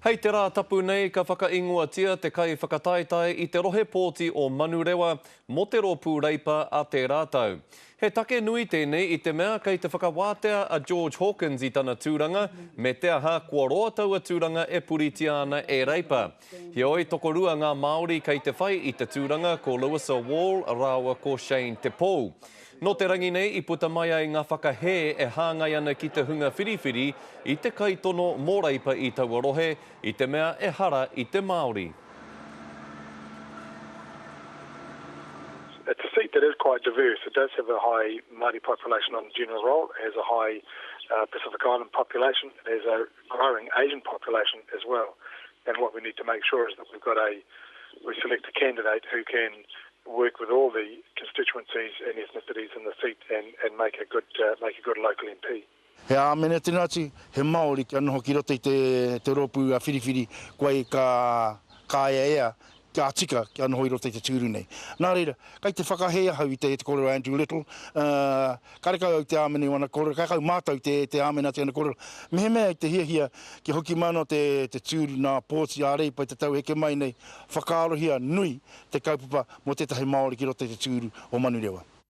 Hei te rā tapu nei ka whakaingoatia te kai whakataetai i te rohe pōti o Manurewa mo te rōpū reipa a te rātau. He take nui tēnei i te mea kei te whakawātea a George Hawkins i tana tūranga, me te aha kua roa taua tūranga e puritia ana e reipa. Heoi tokorua ngā Māori kei te whai i te tūranga ko Lewisa Wall, rāua ko Shane Te Pou. No te rangi nei i puta mai ai ngā whakahē e hāngai ana ki te hunga whiriwhiri i te kaitono mō reipa i taua rohe, i te mea e hara i te Māori. It's a seat that is quite diverse. It does have a high Māori population on the general roll. It has a high Pacific Island population. It has a growing Asian population as well. And what we need to make sure is that we select a candidate who can work with all the constituencies and ethnicities in the seat and make a good local MP. He āmene tēnā ati, he Māori ki anoho ki roto i te rōpū a whiriwhiri, koe ka ea, kia tika ki anoho i roto i te tūru nei. Nā reira, kei te whakahea hau i te kōrero Andrew Little, karekau au te āmene wana kōrero, karekau mātau te āmene ati ana kōrero. Mehe mea i te hiahia ki hoki mana te tūru nā pōti a reipa i te tau heke mai nei, whakaarohia nui te kaupapa mo tētahi Māori ki roto i te tūru o Manurewa.